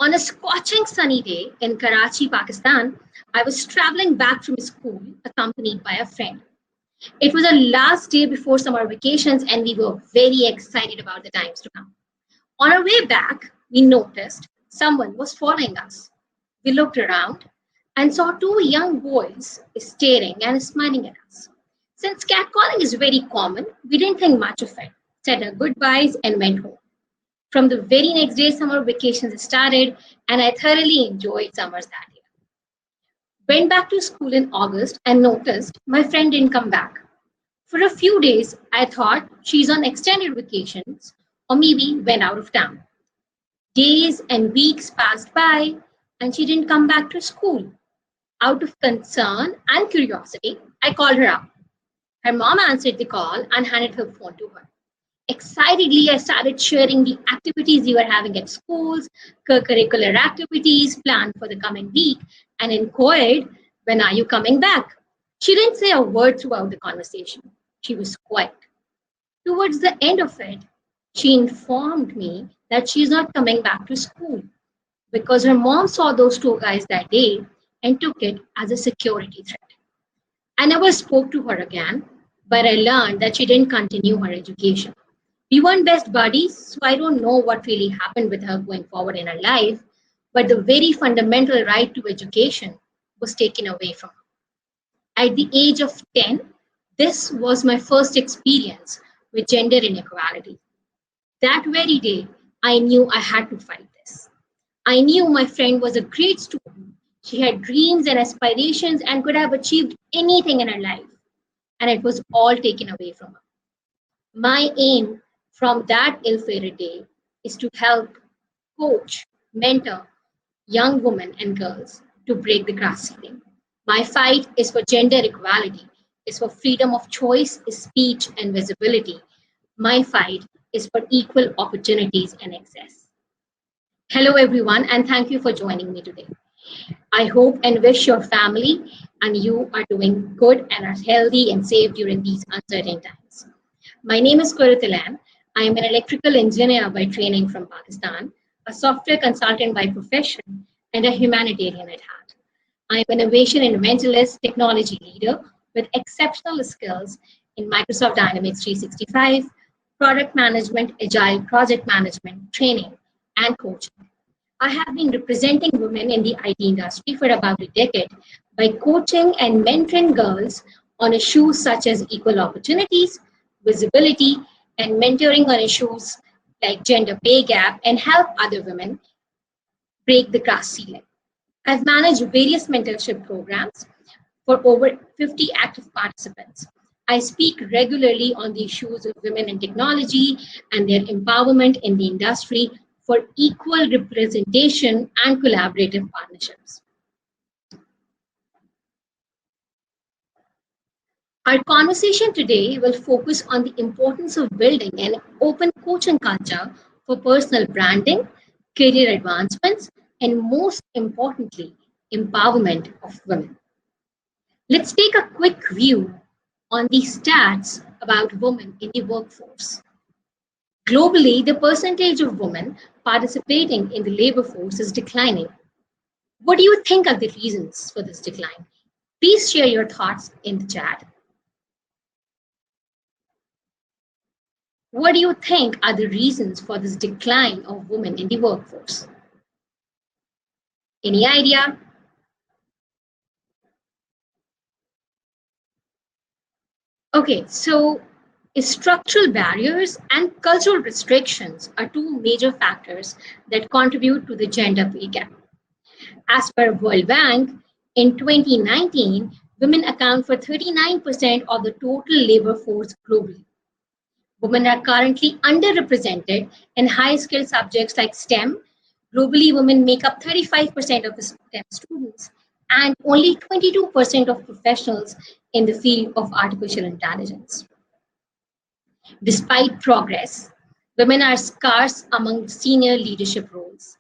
On a scorching sunny day in Karachi, Pakistan, I was traveling back from school accompanied by a friend. It was the last day before summer vacations, and we were very excited about the times to come. On our way back, we noticed someone was following us. We looked around and saw two young boys staring and smiling at us. Since catcalling is very common, we didn't think much of it, said our goodbyes, and went home. From the very next day, summer vacations started, and I thoroughly enjoyed summers that year. Went back to school in August and noticed my friend didn't come back. For a few days, I thought she's on extended vacations or maybe went out of town. Days and weeks passed by and she didn't come back to school. Out of concern and curiosity, I called her up. Her mom answered the call and handed her phone to her. Excitedly, I started sharing the activities we were having at schools, curricular activities planned for the coming week, and inquired, "When are you coming back?" She didn't say a word throughout the conversation. She was quiet. Towards the end of it, she informed me that she's not coming back to school because her mom saw those two guys that day and took it as a security threat. I never spoke to her again, but I learned that she didn't continue her education. We weren't best buddies, so I don't know what really happened with her going forward in her life, but the very fundamental right to education was taken away from her. At the age of 10, this was my first experience with gender inequality. That very day, I knew I had to fight this. I knew my friend was a great student. She had dreams and aspirations and could have achieved anything in her life, and it was all taken away from her. My aim from that ill-fated day is to help coach, mentor young women and girls to break the glass ceiling. My fight is for gender equality, is for freedom of choice, speech, and visibility. My fight is for equal opportunities and access. Hello, everyone, and thank you for joining me today. I hope and wish your family and you are doing good and are healthy and safe during these uncertain times. My name is Qurat. I am an electrical engineer by training from Pakistan, a software consultant by profession, and a humanitarian at heart. I am an innovation and evangelist technology leader with exceptional skills in Microsoft Dynamics 365, product management, agile project management, training, and coaching. I have been representing women in the IT industry for about a decade by coaching and mentoring girls on issues such as equal opportunities, visibility, and mentoring on issues like gender pay gap and help other women break the glass ceiling. I've managed various mentorship programs for over 50 active participants. I speak regularly on the issues of women in technology and their empowerment in the industry for equal representation and collaborative partnerships. Our conversation today will focus on the importance of building an open coaching culture for personal branding, career advancements, and most importantly, empowerment of women. Let's take a quick view on the stats about women in the workforce. Globally, the percentage of women participating in the labor force is declining. What do you think are the reasons for this decline? Please share your thoughts in the chat. What do you think are the reasons for this decline of women in the workforce? Any idea? Okay, so structural barriers and cultural restrictions are two major factors that contribute to the gender pay gap. As per World Bank, in 2019, women account for 39% of the total labor force globally. Women are currently underrepresented in high-skilled subjects like STEM. Globally, women make up 35% of the STEM students and only 22% of professionals in the field of artificial intelligence. Despite progress, women are scarce among senior leadership roles.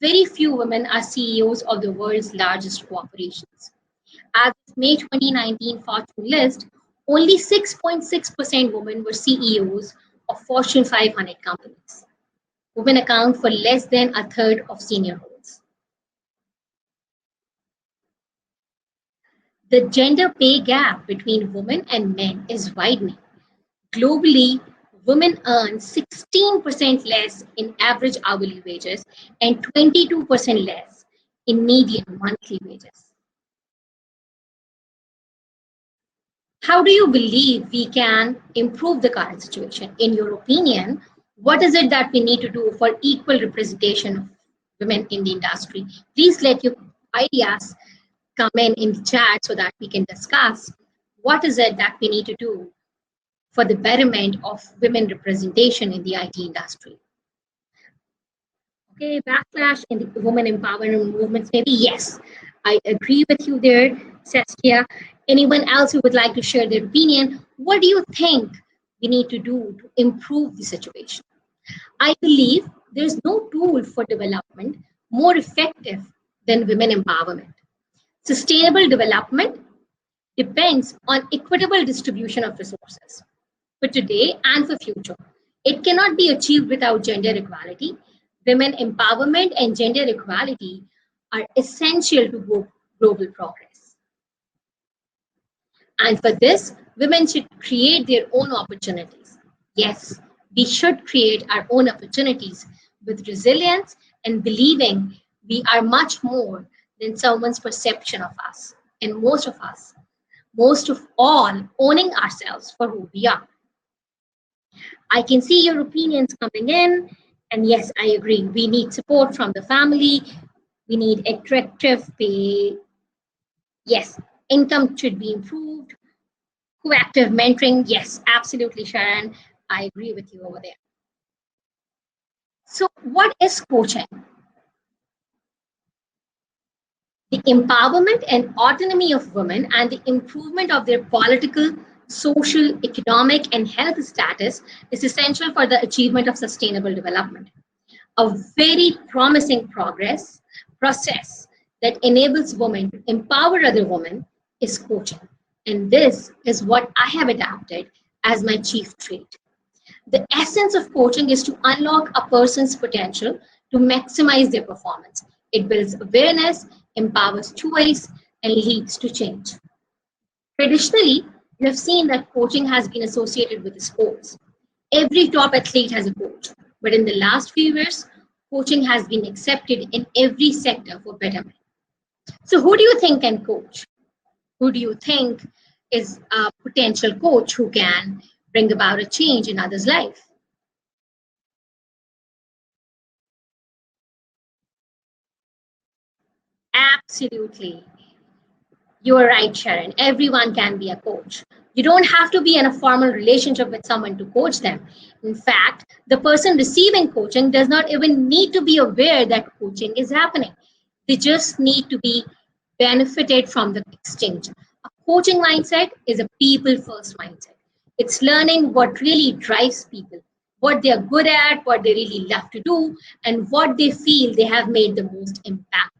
Very few women are CEOs of the world's largest corporations. As of May 2019 Fortune list, only 6.6% women were CEOs of Fortune 500 companies. Women account for less than a third of senior roles. The gender pay gap between women and men is widening. Globally, women earn 16% less in average hourly wages and 22% less in median monthly wages. How do you believe we can improve the current situation? In your opinion, what is it that we need to do for equal representation of women in the industry? Please let your ideas come in the chat so that we can discuss what is it that we need to do for the betterment of women representation in the IT industry. Okay, backlash in the women empowerment movements, maybe yes. I agree with you there, Saskia. Anyone else who would like to share their opinion? What do you think we need to do to improve the situation? I believe there's no tool for development more effective than women empowerment. Sustainable development depends on equitable distribution of resources for today and for future. It cannot be achieved without gender equality. Women empowerment and gender equality are essential to global progress. And for this, women should create their own opportunities. Yes, we should create our own opportunities with resilience and believing we are much more than someone's perception of us. And most of all, owning ourselves for who we are. I can see your opinions coming in. And yes, I agree. We need support from the family. We need attractive pay. Yes, income should be improved. Proactive mentoring. Yes, absolutely, Sharon. I agree with you over there. So, what is coaching? The empowerment and autonomy of women and the improvement of their political, social, economic, and health status is essential for the achievement of sustainable development. A very promising process that enables women to empower other women is coaching. And this is what I have adapted as my chief trait. The essence of coaching is to unlock a person's potential to maximize their performance. It builds awareness, empowers choice, and leads to change. Traditionally, we have seen that coaching has been associated with sports. Every top athlete has a coach. But in the last few years, coaching has been accepted in every sector for betterment. So, who do you think can coach? Who do you think is a potential coach who can bring about a change in others' life? Absolutely. You're right, Sharon. Everyone can be a coach. You don't have to be in a formal relationship with someone to coach them. In fact, the person receiving coaching does not even need to be aware that coaching is happening. They just need to be benefited from the exchange. A coaching mindset is a people first mindset. It's learning what really drives people, what they are good at, what they really love to do, and what they feel they have made the most impact.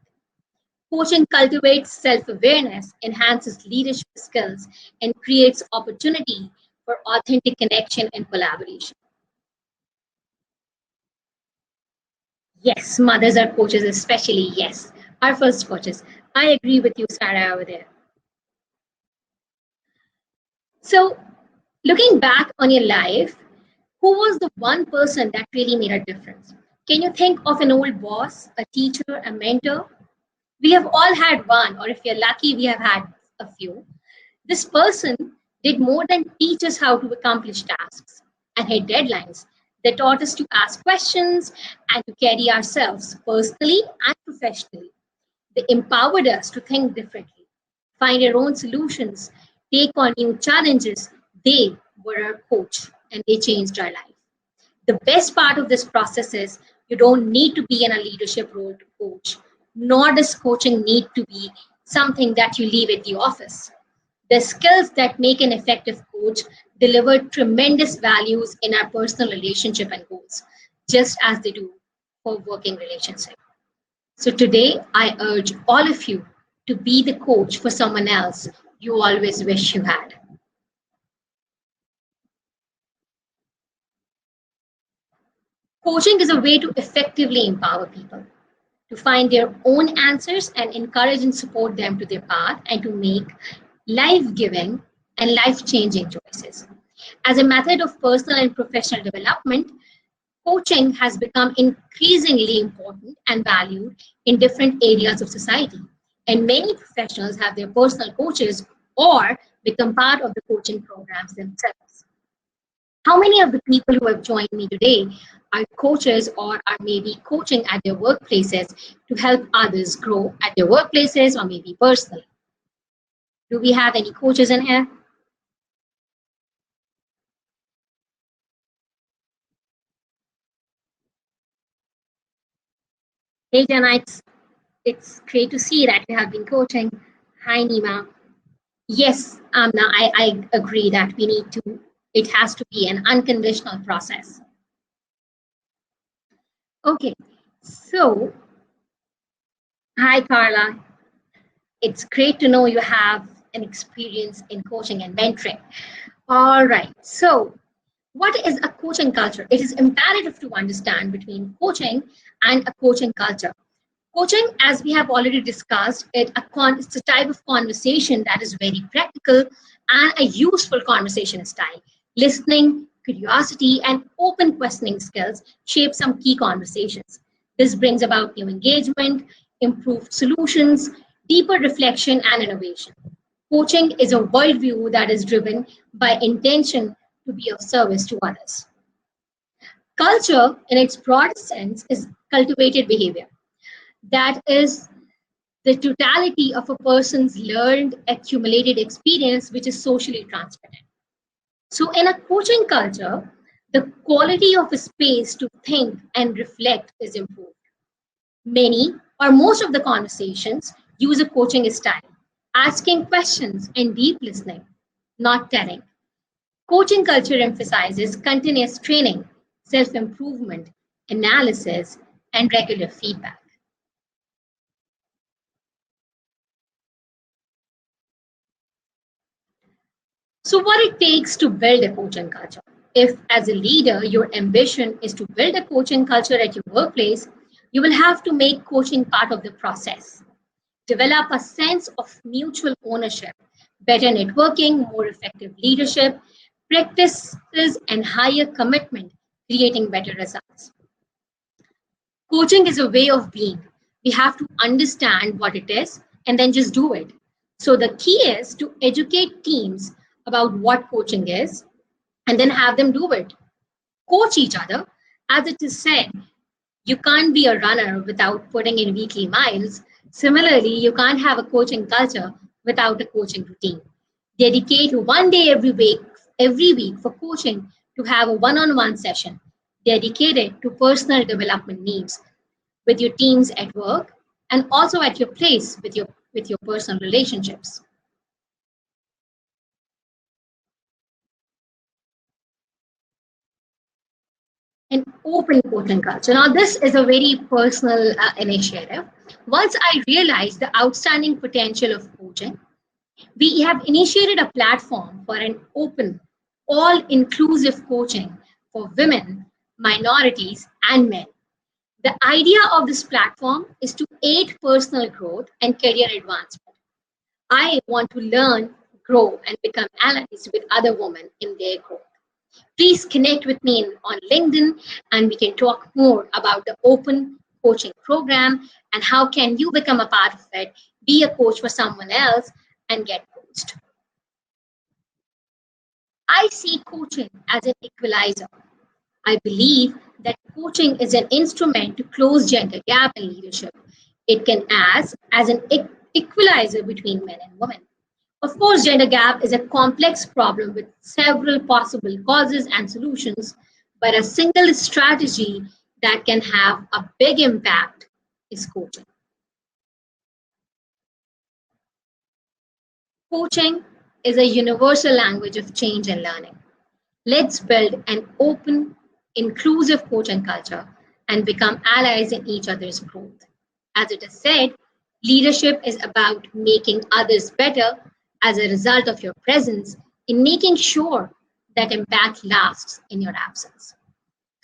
Coaching cultivates self awareness, enhances leadership skills, and creates opportunity for authentic connection and collaboration. Yes, mothers are coaches, especially, yes, our first coaches. I agree with you, Sarah, over there. So, looking back on your life, who was the one person that really made a difference? Can you think of an old boss, a teacher, a mentor? We have all had one, or if you're lucky, we have had a few. This person did more than teach us how to accomplish tasks and hit deadlines. They taught us to ask questions and to carry ourselves personally and professionally. They empowered us to think differently, find our own solutions, take on new challenges. They were our coach and they changed our life. The best part of this process is you don't need to be in a leadership role to coach, nor does coaching need to be something that you leave at the office. The skills that make an effective coach deliver tremendous values in our personal relationship and goals, just as they do for working relationship. So today, I urge all of you to be the coach for someone else you always wish you had. Coaching is a way to effectively empower people, to find their own answers and encourage and support them to their path and to make life-giving and life-changing choices. As a method of personal and professional development, coaching has become increasingly important and valued in different areas of society. And many professionals have their personal coaches or become part of the coaching programs themselves. How many of the people who have joined me today are coaches or are maybe coaching at their workplaces to help others grow at their workplaces or maybe personally? Do we have any coaches in here? Hey, Jana, it's great to see that you have been coaching. Hi, Nima. Yes, Amna, I agree that it has to be an unconditional process. Okay, so hi, Carla. It's great to know you have an experience in coaching and mentoring. All right, so what is a coaching culture? It is imperative to understand between coaching and a coaching culture. Coaching, as we have already discussed, it's a type of conversation that is very practical and a useful conversation style. Listening, curiosity, and open questioning skills shape some key conversations. This brings about new engagement, improved solutions, deeper reflection, and innovation. Coaching is a worldview that is driven by intention to be of service to others. Culture, in its broadest sense, is cultivated behavior. That is the totality of a person's learned, accumulated experience, which is socially transmitted. So, in a coaching culture, the quality of a space to think and reflect is improved. Many or most of the conversations use a coaching style, asking questions and deep listening, not telling. Coaching culture emphasizes continuous training, self improvement, analysis, and regular feedback. So, what it takes to build a coaching culture? If, as a leader, your ambition is to build a coaching culture at your workplace, you will have to make coaching part of the process. Develop a sense of mutual ownership, better networking, more effective leadership, practices, and higher commitment, creating better results. Coaching is a way of being. We have to understand what it is and then just do it. So the key is to educate teams about what coaching is and then have them do it. Coach each other. As it is said, you can't be a runner without putting in weekly miles. Similarly, you can't have a coaching culture without a coaching routine. Dedicate one day every week for coaching to have a one-on-one session dedicated to personal development needs with your teams at work and also at your place with your personal relationships. An open coaching culture. Now, this is a very personal initiative. Once I realized the outstanding potential of coaching, we have initiated a platform for an open, all inclusive coaching for women, minorities, and men. The idea of this platform is to aid personal growth and career advancement. I want to learn, grow, and become allies with other women in their growth. Please connect with me on LinkedIn and we can talk more about the open coaching program and how can you become a part of it, be a coach for someone else and get coached. I see coaching as an equalizer. I believe that coaching is an instrument to close gender gap in leadership. It can act as an equalizer between men and women. Of course, gender gap is a complex problem with several possible causes and solutions, but a single strategy that can have a big impact is coaching. Coaching is a universal language of change and learning. Let's build an open, inclusive coaching culture and become allies in each other's growth. As it is said, leadership is about making others better as a result of your presence in making sure that impact lasts in your absence.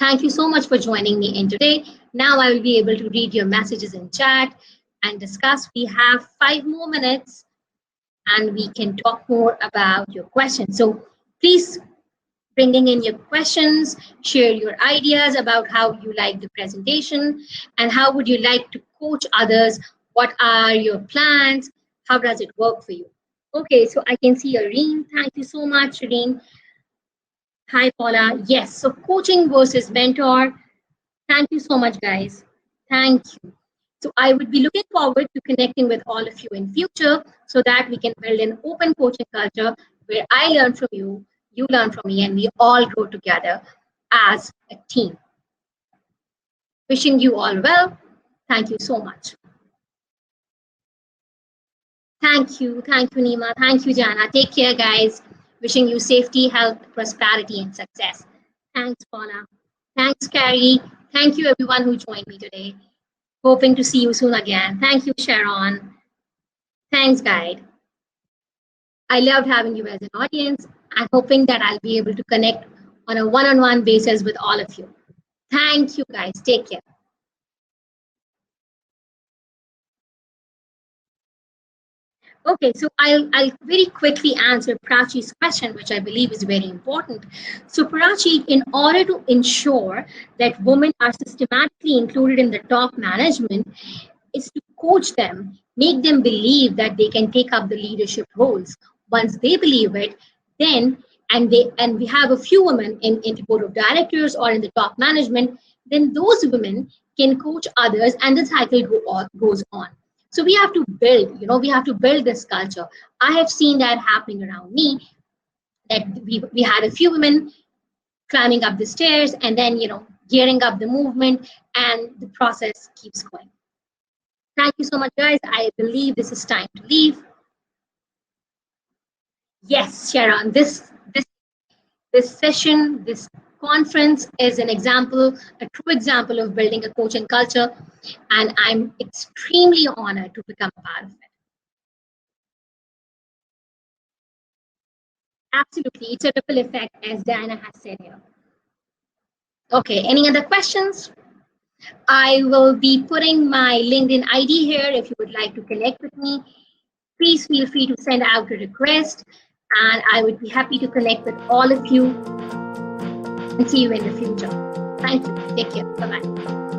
Thank you so much for joining me in today. Now I will be able to read your messages in chat and discuss. We have 5 more minutes and we can talk more about your questions. So please bringing in your questions, share your ideas about how you like the presentation and how would you like to coach others. What are your plans? How does it work for you? Okay, so I can see Irene. Thank you so much, Irene. Hi, Paula. Yes, so coaching versus mentor. Thank you so much, guys. Thank you. So I would be looking forward to connecting with all of you in future so that we can build an open coaching culture where I learn from you, you learn from me, and we all grow together as a team. Wishing you all well. Thank you so much. Thank you. Thank you, Nima. Thank you, Jana. Take care, guys. Wishing you safety, health, prosperity, and success. Thanks, Paula. Thanks, Carrie. Thank you, everyone who joined me today. Hoping to see you soon again. Thank you, Sharon. Thanks, Guide. I loved having you as an audience. I'm hoping that I'll be able to connect on a one-on-one basis with all of you. Thank you, guys. Take care. Okay, so I'll very quickly answer Prachi's question, which I believe is very important. So Prachi, in order to ensure that women are systematically included in the top management, is to coach them, make them believe that they can take up the leadership roles. Once they believe it, then and we have a few women in the board of directors or in the top management, then those women can coach others and the cycle goes on. So we have to build, we have to build this culture. I have seen that happening around me, that we had a few women climbing up the stairs and then, gearing up the movement, and the process keeps going. Thank you so much, guys. I believe this is time to leave. Yes, Sharon, this session, this conference is an example, a true example of building a coaching culture, and I'm extremely honored to become a part of it. Absolutely, it's a ripple effect, as Diana has said here. Okay, any other questions? I will be putting my LinkedIn ID here if you would like to connect with me. Please feel free to send out a request, and I would be happy to connect with all of you and see you in the future. Thank you. Take care. Bye-bye.